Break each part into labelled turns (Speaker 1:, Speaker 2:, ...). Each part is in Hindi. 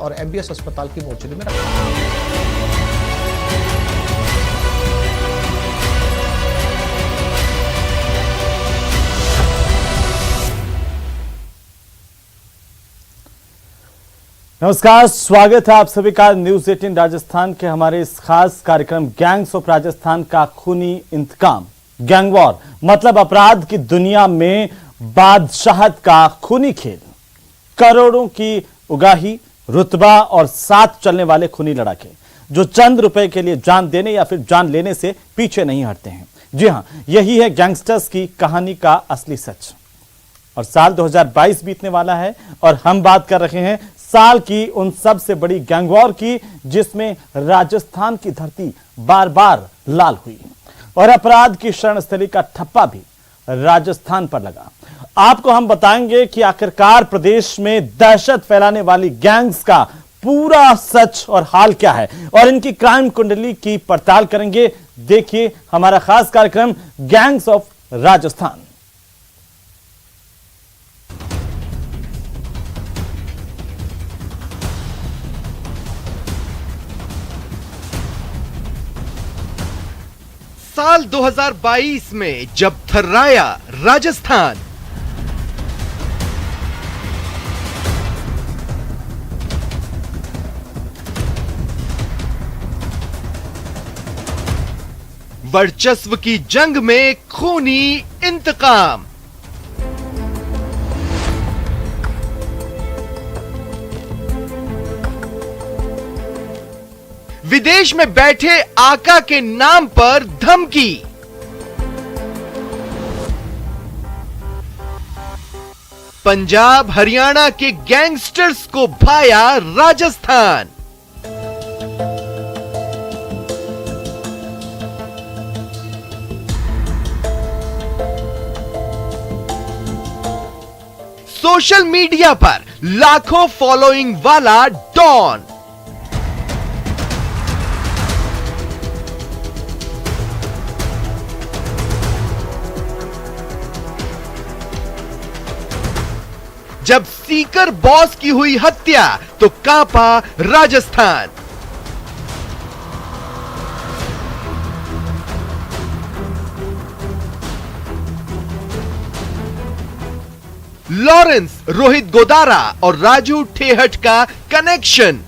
Speaker 1: और एमबीएस अस्पताल की मोर्चरी में रखा।
Speaker 2: नमस्कार, स्वागत है आप सभी का न्यूज 18 राजस्थान के हमारे इस खास कार्यक्रम गैंग्स ऑफ राजस्थान का खूनी इंतकाम। गैंग वॉर मतलब अपराध की दुनिया में बादशाहत का खूनी खेल, करोड़ों की उगाही, रुतबा और साथ चलने वाले खूनी लड़ाके जो चंद रुपए के लिए जान देने या फिर जान लेने से पीछे नहीं हटते हैं। जी हां, यही है गैंगस्टर्स की कहानी का असली सच। और साल 2022 बीतने वाला है और हम बात कर रहे हैं साल की उन सबसे बड़ी गैंग वॉर की जिसमें राजस्थान की धरती बार बार लाल हुई और अपराध की शरणस्थली का ठप्पा भी राजस्थान पर लगा। आपको हम बताएंगे कि आखिरकार प्रदेश में दहशत फैलाने वाली गैंग्स का पूरा सच और हाल क्या है और इनकी क्राइम कुंडली की पड़ताल करेंगे। देखिए हमारा खास कार्यक्रम गैंग्स ऑफ राजस्थान।
Speaker 3: साल 2022 में जब थर्राया राजस्थान, वर्चस्व की जंग में खूनी इंतकाम। विदेश में बैठे आका के नाम पर धमकी। पंजाब हरियाणा के गैंगस्टर्स को भाया राजस्थान। सोशल मीडिया पर लाखों फॉलोइंग वाला डॉन, जब सीकर बॉस की हुई हत्या तो कांपा राजस्थान। लॉरेंस रोहित गोदारा और राजू ठेहट का कनेक्शन,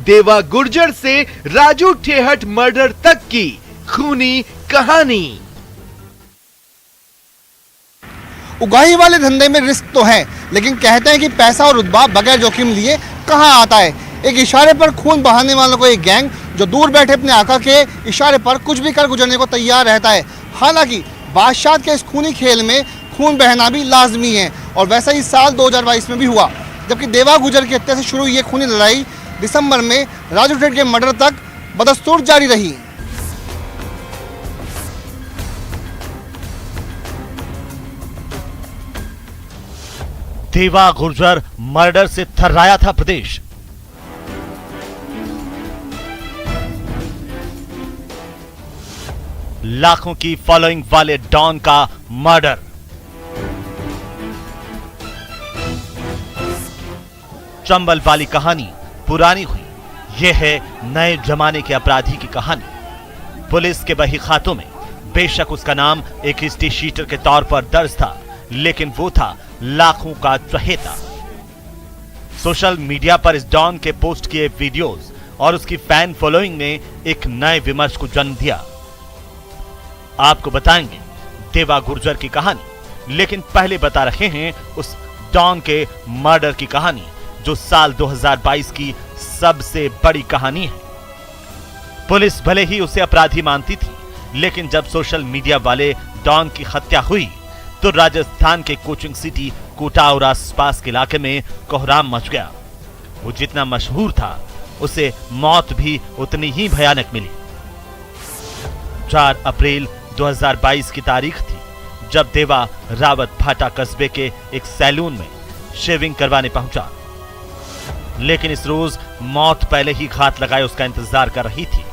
Speaker 3: देवा गुर्जर से राजू ठेहट मर्डर तक की खूनी कहानी।
Speaker 4: उगाही वाले धंधे में रिस्क तो है, लेकिन कहते हैं कि पैसा और रुतबा बगैर जोखिम लिए कहां आता है। एक इशारे पर खून बहाने वालों को एक गैंग जो दूर बैठे अपने आका के इशारे पर कुछ भी कर गुजरने को तैयार रहता है। हालांकि बादशाह के इस खूनी खेल में खून बहना भी लाजमी है और वैसा ही साल 2022 में भी हुआ, जबकि देवा गुर्जर की हत्या से शुरू ये खूनी लड़ाई दिसंबर में राजू ठेहट के मर्डर तक बदस्तूर जारी रही।
Speaker 5: देवा गुर्जर मर्डर से थर्राया था प्रदेश। लाखों की फॉलोइंग वाले डॉन का मर्डर। चंबल वाली कहानी पुरानी हुई, यह है नए जमाने के अपराधी की कहानी। पुलिस के बही खातों में बेशक उसका नाम एक हिस्ट्री शीटर के तौर पर दर्ज था, लेकिन वो था लाखों का चहेता। सोशल मीडिया पर इस डॉन के पोस्ट किए वीडियोस और उसकी फैन फॉलोइंग ने एक नए विमर्श को जन्म दिया। आपको बताएंगे देवा गुर्जर की कहानी, लेकिन पहले बता रहे हैं उस डॉन के मर्डर की कहानी जो साल 2022 की सबसे बड़ी कहानी है। पुलिस भले ही उसे अपराधी मानती थी, लेकिन जब सोशल मीडिया वाले डॉन की हत्या हुई तो राजस्थान के कोचिंग सिटी कोटा और आसपास के इलाके में कोहराम मच गया। वो जितना मशहूर था उसे मौत भी उतनी ही भयानक मिली। 4 अप्रैल 2022 की तारीख थी जब देवा रावत भाटा कस्बे के एक सैलून में शेविंग करवाने पहुंचा, लेकिन इस रोज मौत पहले ही घात लगाए उसका इंतजार कर रही थी।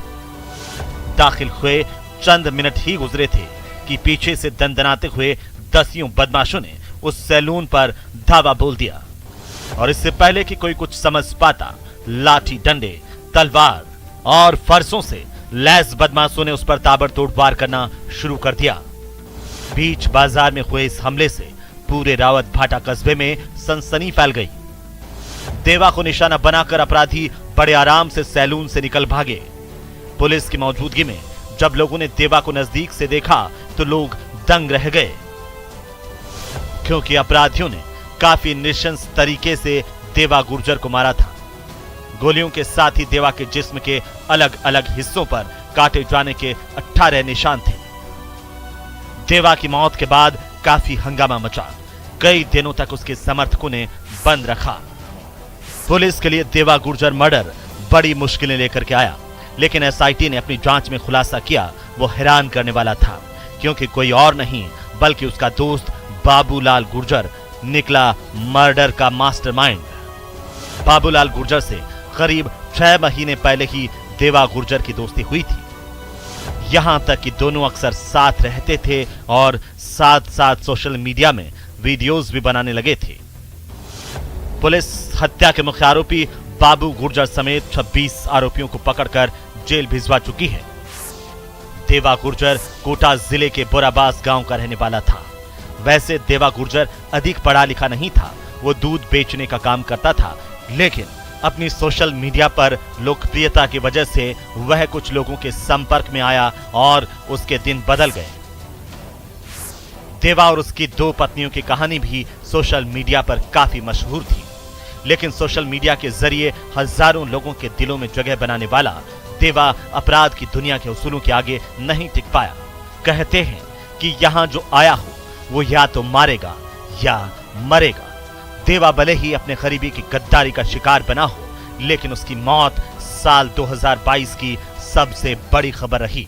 Speaker 5: दाखिल हुए चंद मिनट ही गुजरे थे कि पीछे से दंदनाते हुए 10 बदमाशों ने उस सैलून पर धावा बोल दिया और इससे पहले कि कोई कुछ समझ पाता, लाठी डंडे, तलवार और फरसों से लैस बदमाशों ने उस पर ताबड़तोड़ वार करना शुरू कर दिया। बीच बाजार में हुए इस हमले से पूरे रावत भाटा कस्बे में सनसनी फैल गई। देवा को निशाना बनाकर अपराधी बड़े आराम से सैलून से निकल भागे। पुलिस की मौजूदगी में जब लोगों ने देवा को नजदीक से देखा तो लोग दंग रह गए, क्योंकि अपराधियों ने काफी नृशंस तरीके से देवा गुर्जर को मारा था। गोलियों के साथ ही देवा के जिस्म के अलग अलग हिस्सों पर काटे जाने के 18 निशान थे। देवा की मौत के बाद काफी हंगामा मचा। कई दिनों तक उसके समर्थकों ने बंद रखा। पुलिस के लिए देवा गुर्जर मर्डर बड़ी मुश्किलें लेकर के आया, लेकिन एसआईटी ने अपनी जांच में खुलासा किया वो हैरान करने वाला था, क्योंकि कोई और नहीं बल्कि उसका दोस्त बाबूलाल गुर्जर निकला मर्डर का मास्टरमाइंड। बाबूलाल गुर्जर से करीब 6 महीने पहले ही देवा गुर्जर की दोस्ती हुई थी। यहां तक कि दोनों अक्सर साथ रहते थे और साथ साथ सोशल मीडिया में वीडियोस भी बनाने लगे थे। पुलिस हत्या के मुख्य आरोपी बाबू गुर्जर समेत 26 आरोपियों को पकड़कर जेल भिजवा चुकी है। देवा गुर्जर कोटा जिले के बोराबास गांव का रहने वाला था। वैसे देवा गुर्जर अधिक पढ़ा लिखा नहीं था, वो दूध बेचने का काम करता था, लेकिन अपनी सोशल मीडिया पर लोकप्रियता की वजह से वह कुछ लोगों के संपर्क में आया और उसके दिन बदल गए। देवा और उसकी 2 पत्नियों की कहानी भी सोशल मीडिया पर काफी मशहूर थी, लेकिन सोशल मीडिया के जरिए हजारों लोगों के दिलों में जगह बनाने वाला देवा अपराध की दुनिया के उसूलों के आगे नहीं टिक पाया। कहते हैं कि यहां जो आया हो वो या तो मारेगा या मरेगा। देवा भले ही अपने करीबी की गद्दारी का शिकार बना हो, लेकिन उसकी मौत साल 2022 की सबसे बड़ी खबर रही।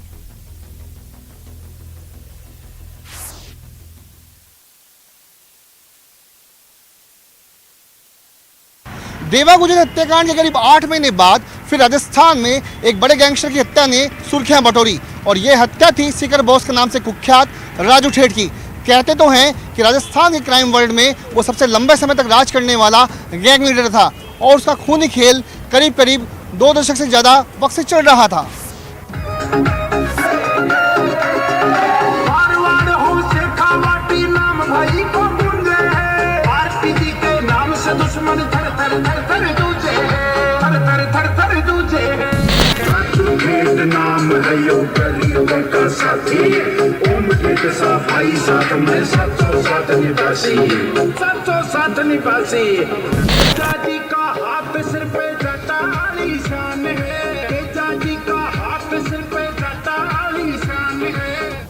Speaker 4: देवा गुर्जर हत्याकांड के करीब 8 महीने बाद फिर राजस्थान में एक बड़े गैंगस्टर की हत्या ने सुर्खियां बटोरी, और यह हत्या थी सीकर बॉस के नाम से कुख्यात राजू ठेठ की। कहते तो हैं कि राजस्थान के क्राइम वर्ल्ड में वो सबसे लंबे समय तक राज करने वाला गैंग लीडर था, और उसका खूनी खेल करीब करीब 2 दशक से ज्यादा वक्त से चल रहा था।
Speaker 6: नाम है यो गरीब का साथी, ओम ठेठ सा भाई साथ में 707 निवासी, 707 निवासी। जाजी का हाथ सिर पे जाता आलीशान है, जाजी का हाथ सिर पे जाता आलीशान है।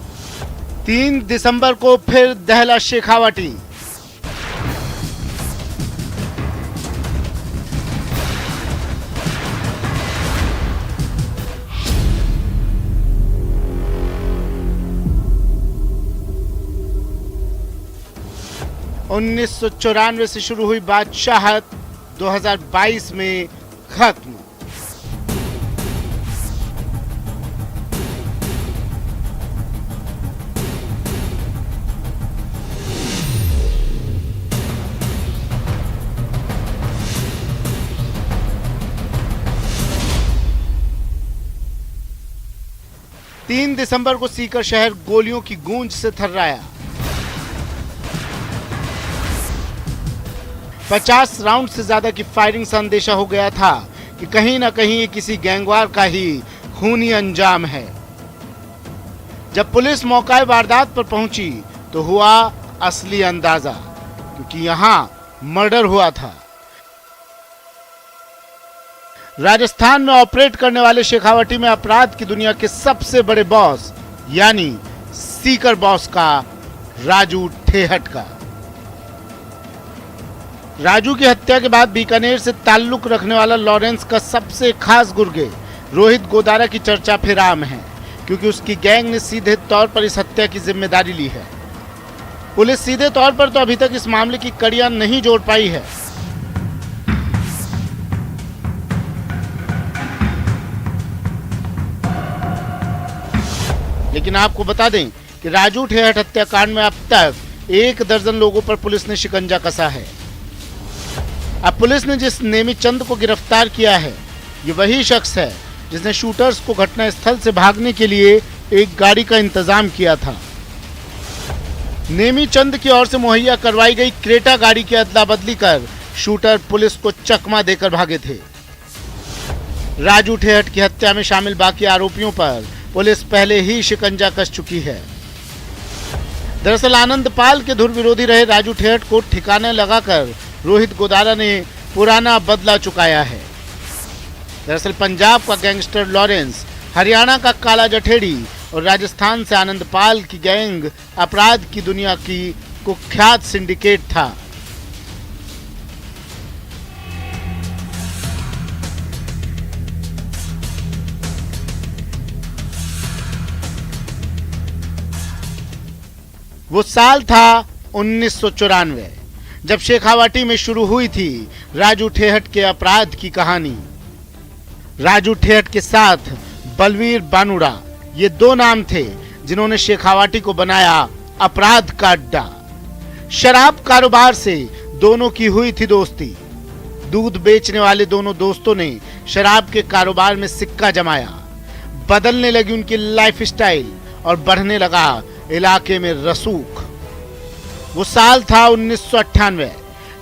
Speaker 4: 3 दिसंबर को फिर दहला शेखावटी। ...1994 से शुरू हुई बादशाहत 2022 में खत्म। तीन दिसंबर को सीकर शहर गोलियों की गूंज से थर्राया। 50 राउंड से ज्यादा की फायरिंग से अंदेशा हो गया था कि कहीं ना कहीं ये किसी गैंगवार का ही खूनी अंजाम है। जब पुलिस मौका वारदात पर पहुंची तो हुआ असली अंदाजा, क्योंकि यहां मर्डर हुआ था। राजस्थान में ऑपरेट करने वाले शेखावटी में अपराध की दुनिया के सबसे बड़े बॉस यानी सीकर बॉस का राजू ठेहट का। राजू की हत्या के बाद बीकानेर से ताल्लुक रखने वाला लॉरेंस का सबसे खास गुर्गे रोहित गोदारा की चर्चा फिर आम है, क्योंकि उसकी गैंग ने सीधे तौर पर इस हत्या की जिम्मेदारी ली है। पुलिस सीधे तौर पर तो अभी तक इस मामले की कड़ियां नहीं जोड़ पाई है।
Speaker 7: लेकिन आपको बता दें कि राजू ठेहट हत्याकांड में अब तक 1 दर्जन लोगों पर पुलिस ने शिकंजा कसा है। अब पुलिस ने जिस नेमीचंद को गिरफ्तार किया है, ये वही शख्स है जिसने शूटर्स को घटनास्थल से भागने के लिए एक गाड़ी का इंतजाम किया था। नेमीचंद की ओर से मुहैया करवाई गई क्रेटा गाड़ी की अदला बदली कर शूटर पुलिस को चकमा देकर भागे थे। राजू ठेहट की हत्या में शामिल बाकी आरोपियों पर पुलिस पहले ही शिकंजा कस चुकी है। दरअसल आनंदपाल के धुर विरोधी रहे राजू ठेहट को ठिकाने लगाकर रोहित गोदारा ने पुराना बदला चुकाया है। दरअसल पंजाब का गैंगस्टर लॉरेंस, हरियाणा का काला जठेड़ी और राजस्थान से आनंदपाल की गैंग अपराध की दुनिया की कुख्यात सिंडिकेट था। वो साल था 1994, जब शेखावाटी में शुरू हुई थी राजू ठेहट के अपराध की कहानी। राजू ठेहट के साथ बलवीर बानुड़ा, ये 2 नाम थे जिन्होंने शेखावाटी को बनाया अपराध का अड्डा। शराब कारोबार से दोनों की हुई थी दोस्ती। दूध बेचने वाले दोनों दोस्तों ने शराब के कारोबार में सिक्का जमाया। बदलने लगी उनकी लाइफस्टाइल और बढ़ने लगा इलाके में रसूख। वो साल था 1998,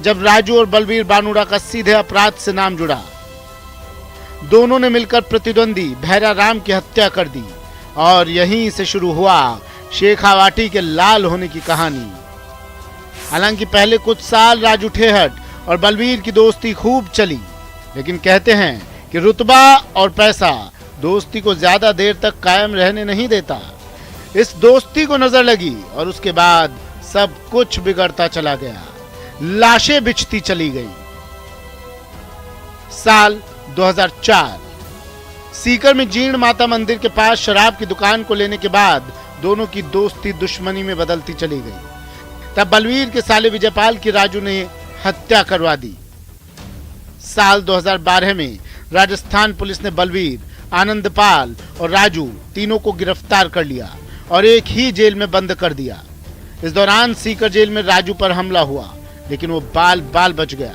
Speaker 7: जब राजू और बलवीर बानुड़ा का सीधे अपराध से नाम जुड़ा। दोनों ने मिलकर प्रतिद्वंदी भैरा राम की हत्या कर दी और यहीं से शुरू हुआ शेखावाटी के लाल होने की कहानी। हालांकि पहले कुछ साल राजू ठेहट और बलवीर की दोस्ती खूब चली, लेकिन कहते हैं कि रुतबा और पैसा दोस्ती को ज्यादा देर तक कायम रहने नहीं देता। इस दोस्ती को नजर लगी और उसके बाद सब कुछ बिगड़ता चला गया। लाशें बिछती चली गई। साल 2004, सीकर में जीर्ण माता मंदिर के पास शराब की दुकान को लेने के बाद दोनों की दोस्ती दुश्मनी में बदलती चली गई। तब बलवीर के साले विजयपाल की राजू ने हत्या करवा दी। साल 2012 में राजस्थान पुलिस ने बलवीर, आनंदपाल और राजू तीनों को गिरफ्तार कर लिया और एक ही जेल में बंद कर दिया। इस दौरान सीकर जेल में राजू पर हमला हुआ, लेकिन वो बाल बाल बच गया।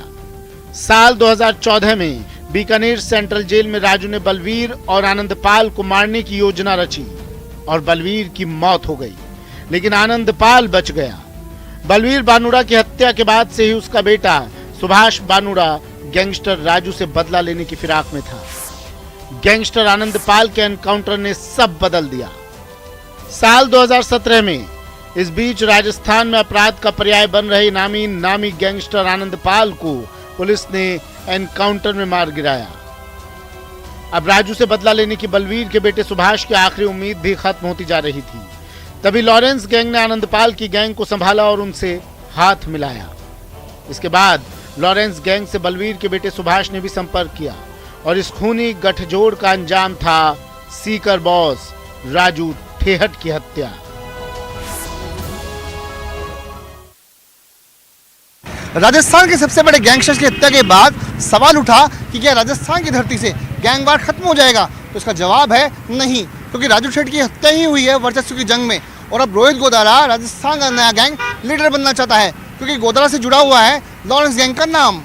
Speaker 7: साल 2014 में बीकानेर सेंट्रल जेल में राजू ने बलवीर और आनंदपाल को मारने की योजना रची और बलवीर की मौत हो गई, लेकिन आनंदपाल बच गया। बलवीर बानुड़ा की हत्या के बाद से ही उसका बेटा सुभाष बानुड़ा गैंगस्टर राजू से बदला लेने की फिराक में था। गैंगस्टर आनंदपाल के एनकाउंटर ने सब बदल दिया। साल 2017 में इस बीच राजस्थान में अपराध का पर्याय बन रहे नामी गैंगस्टर आनंदपाल को पुलिस ने एनकाउंटर में मार गिराया। अब राजू से बदला लेने की बलवीर के बेटे सुभाष की आखिरी उम्मीद भी खत्म होती जा रही थी। तभी लॉरेंस गैंग ने आनंदपाल की गैंग को संभाला और उनसे हाथ मिलाया। इसके बाद लॉरेंस गैंग से बलवीर के बेटे सुभाष ने भी संपर्क किया और इस खूनी गठजोड़ का अंजाम था सीकर बॉस राजू ठेहट की हत्या।
Speaker 4: राजस्थान के सबसे बड़े गैंगस्टर्स की हत्या के बाद सवाल उठा कि क्या राजस्थान की धरती से गैंगवार खत्म हो जाएगा, तो इसका जवाब है नहीं, क्योंकि राजू ठेहट की हत्या ही हुई है वर्चस्व की जंग में। और अब रोहित गोदारा राजस्थान का नया गैंग लीडर बनना चाहता है, क्योंकि गोदारा से जुड़ा हुआ है लॉरेंस गैंग का नाम।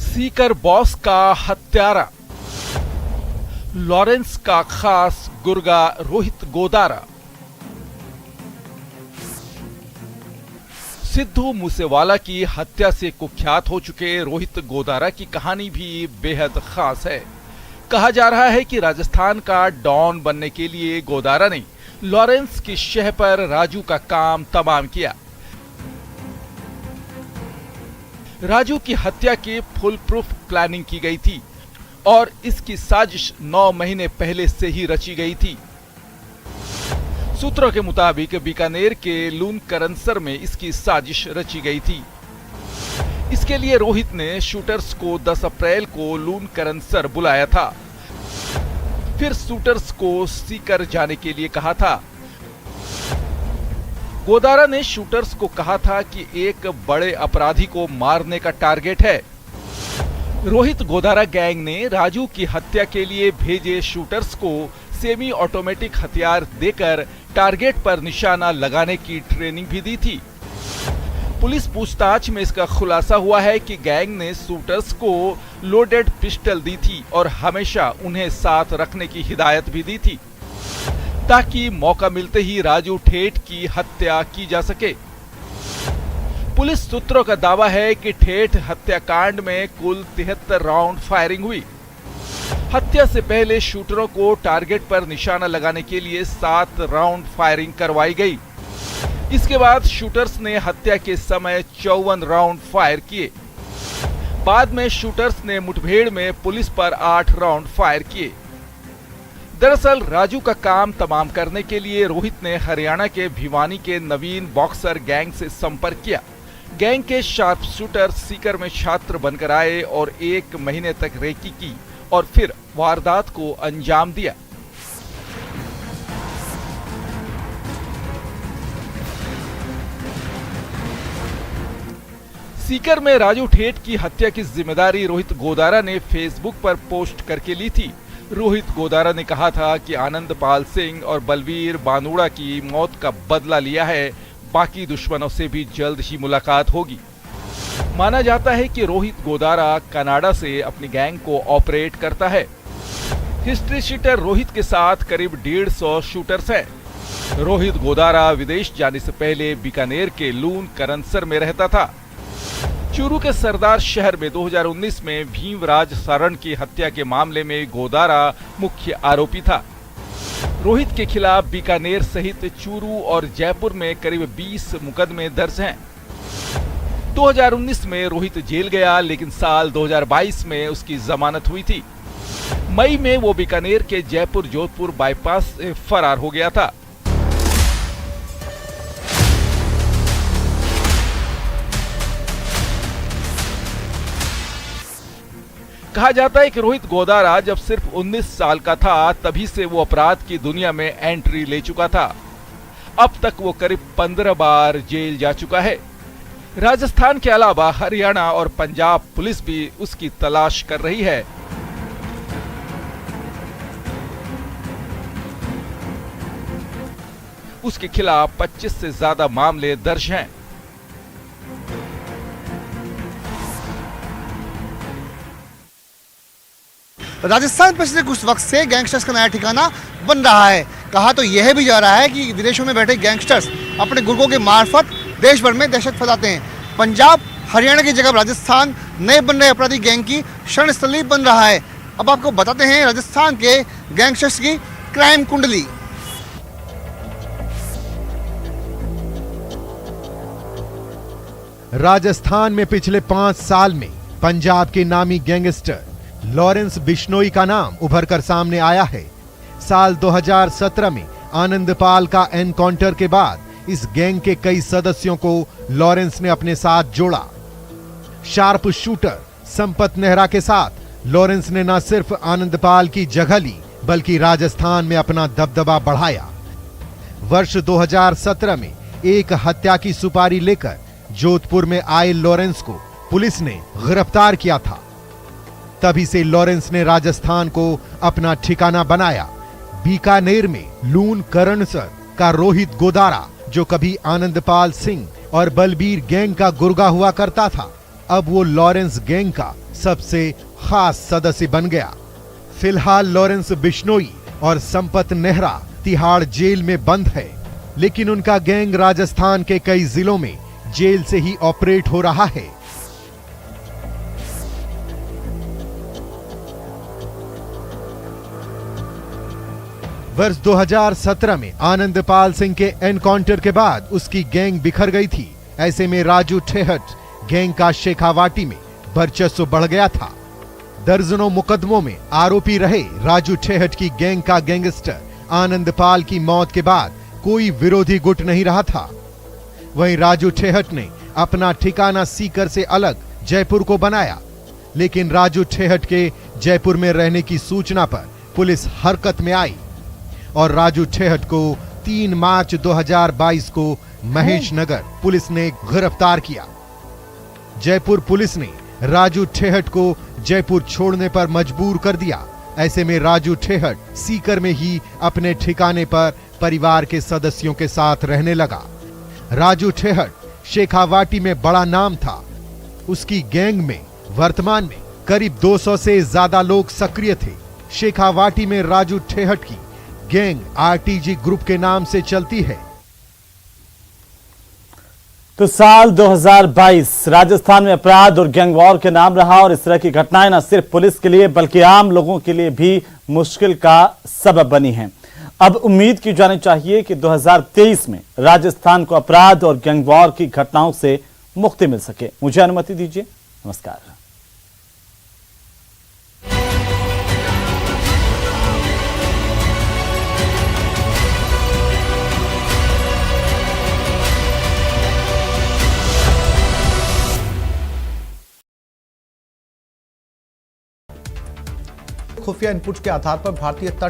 Speaker 8: सीकर बॉस का हत्यारा, लॉरेंस का खास गुर्गा रोहित गोदारा। सिद्धू मूसेवाला की हत्या से कुख्यात हो चुके रोहित गोदारा की कहानी भी बेहद खास है। कहा जा रहा है कि राजस्थान का डॉन बनने के लिए गोदारा ने लॉरेंस की शह पर राजू का काम तमाम किया। राजू की हत्या की फुल प्रूफ प्लानिंग की गई थी और इसकी साजिश 9 महीने पहले से ही रची गई थी। सूत्रों के मुताबिक बीकानेर के लूनकरनसर में इसकी साजिश रची गई थी। इसके लिए रोहित ने शूटर्स को 10 अप्रैल को लूनकरनसर बुलाया था, फिर शूटर्स को सीकर जाने के लिए कहा था। गोदारा ने शूटर्स को कहा था कि एक बड़े अपराधी को मारने का टारगेट है। रोहित गोदारा गैंग ने राजू की हत्या के लिए भेजे शूटर्स को सेमी ऑटोमेटिक हथियार देकर टारगेट पर निशाना लगाने की ट्रेनिंग भी दी थी। पुलिस पूछताछ में इसका खुलासा हुआ है कि गैंग ने शूटर्स को लोडेड पिस्टल दी थी और हमेशा उन्हें साथ रखने की हिदायत भी दी थी ताकि मौका मिलते ही राजू ठेठ की हत्या की जा सके। पुलिस सूत्रों का दावा है कि ठेठ हत्याकांड में कुल 73 राउंड फायरिंग हुई। हत्या से पहले शूटरों को टारगेट पर निशाना लगाने के लिए 7 राउंड फायरिंग करवाई गई। इसके बाद शूटर्स ने हत्या के समय 54 राउंड फायर किए। बाद में शूटर्स ने मुठभेड़ में पुलिस पर 8 राउंड फायर किए। दरअसल राजू का काम तमाम करने के लिए रोहित ने हरियाणा के भिवानी के नवीन बॉक्सर गैंग से संपर्क किया। गैंग के शार्प शूटर सीकर में छात्र बनकर आए और 1 महीने तक रेकी की और फिर वारदात को अंजाम दिया। सीकर में राजू ठेठ की हत्या की जिम्मेदारी रोहित गोदारा ने फेसबुक पर पोस्ट करके ली थी। रोहित गोदारा ने कहा था कि आनंदपाल सिंह और बलवीर बानुड़ा की मौत का बदला लिया है, बाकी दुश्मनों से भी जल्द ही मुलाकात होगी। माना जाता है कि रोहित गोदारा कनाडा से अपनी गैंग को ऑपरेट करता है। हिस्ट्री शीटर रोहित के साथ करीब 150 शूटर्स हैं। रोहित गोदारा विदेश जाने से पहले बीकानेर के लून करनसर में रहता था। चूरू के सरदार शहर में 2019 में भीमराज सारण की हत्या के मामले में गोदारा मुख्य आरोपी था। रोहित के खिलाफ बीकानेर सहित चूरू और जयपुर में करीब 20 मुकदमे दर्ज हैं। 2019 में रोहित जेल गया, लेकिन साल 2022 में उसकी जमानत हुई थी। मई में वो बीकानेर के जयपुर जोधपुर बाईपास से फरार हो गया था। कहा जाता है कि रोहित गोदारा जब सिर्फ 19 साल का था, तभी से वो अपराध की दुनिया में एंट्री ले चुका था। अब तक वो करीब 15 बार जेल जा चुका है। राजस्थान के अलावा हरियाणा और पंजाब पुलिस भी उसकी तलाश कर रही है। उसके खिलाफ 25 से ज्यादा मामले दर्ज हैं।
Speaker 4: राजस्थान पिछले कुछ वक्त से गैंगस्टर्स का नया ठिकाना बन रहा है। कहा तो यह भी जा रहा है कि विदेशों में बैठे गैंगस्टर्स अपने गुर्गों के मार्फत देश भर में दहशत फैलाते हैं। पंजाब हरियाणा की जगह राजस्थान नए बन रहे अपराधी गैंग की शरणस्थली बन रहा है। अब आपको बताते हैं राजस्थान के गैंगस्टर्स की क्राइम कुंडली।
Speaker 9: राजस्थान में पिछले 5 साल में पंजाब के नामी गैंगस्टर लॉरेंस बिश्नोई का नाम उभर कर सामने आया है। साल 2017 में आनंदपाल का एनकाउंटर के बाद इस गैंग के कई सदस्यों को लॉरेंस ने अपने साथ जोड़ा। शार्प शूटर संपत नेहरा के साथ लॉरेंस ने न सिर्फ आनंदपाल की जगह ली, बल्कि राजस्थान में अपना दबदबा बढ़ाया। वर्ष 2017 में एक हत्या की सुपारी लेकर जोधपुर में आए लॉरेंस को पुलिस ने गिरफ्तार किया था। तभी से लॉरेंस ने राजस्थान को अपना ठिकाना बनाया। बीकानेर में लून करनसर का रोहित गोदारा, जो कभी आनंदपाल सिंह और बलबीर गैंग का गुर्गा हुआ करता था, अब वो लॉरेंस गैंग का सबसे खास सदस्य बन गया। फिलहाल लॉरेंस बिश्नोई और संपत नेहरा तिहाड़ जेल में बंद है, लेकिन उनका गैंग राजस्थान के कई जिलों में जेल से ही ऑपरेट हो रहा है। वर्ष 2017 में आनंदपाल सिंह के एनकाउंटर के बाद उसकी गैंग बिखर गई थी। ऐसे में राजू ठेहट गैंग का शेखावाटी में वर्चस्व बढ़ गया था। दर्जनों मुकदमों में आरोपी रहे राजू ठेहट की गैंग का गैंगस्टर आनंदपाल की मौत के बाद कोई विरोधी गुट नहीं रहा था। वहीं राजू ठेहट ने अपना ठिकाना सीकर से अलग जयपुर को बनाया, लेकिन राजू ठेहट के जयपुर में रहने की सूचना पर पुलिस हरकत में आई और राजू ठेहट को 3 मार्च 2022 को महेश नगर पुलिस ने गिरफ्तार किया। जयपुर पुलिस ने राजू ठेहट को जयपुर छोड़ने पर मजबूर कर दिया। ऐसे में राजू ठेहट सीकर में ही अपने ठिकाने पर परिवार के सदस्यों के साथ रहने लगा। राजू ठेहट शेखावाटी में बड़ा नाम था। उसकी गैंग में वर्तमान में करीब 200 से ज्यादा लोग सक्रिय थे। शेखावाटी में राजू ठेहट की गैंग आरटीजी ग्रुप के नाम से चलती है।
Speaker 2: तो साल 2022 राजस्थान में अपराध और गैंगवॉर के नाम रहा और इस तरह की घटनाएं न सिर्फ पुलिस के लिए बल्कि आम लोगों के लिए भी मुश्किल का सबब बनी हैं। अब उम्मीद की जानी चाहिए कि 2023 में राजस्थान को अपराध और गैंगवॉर की घटनाओं से मुक्ति मिल सके। मुझे अनुमति दीजिए। नमस्कार।
Speaker 1: खुफिया इनपुट के आधार पर भारतीय तट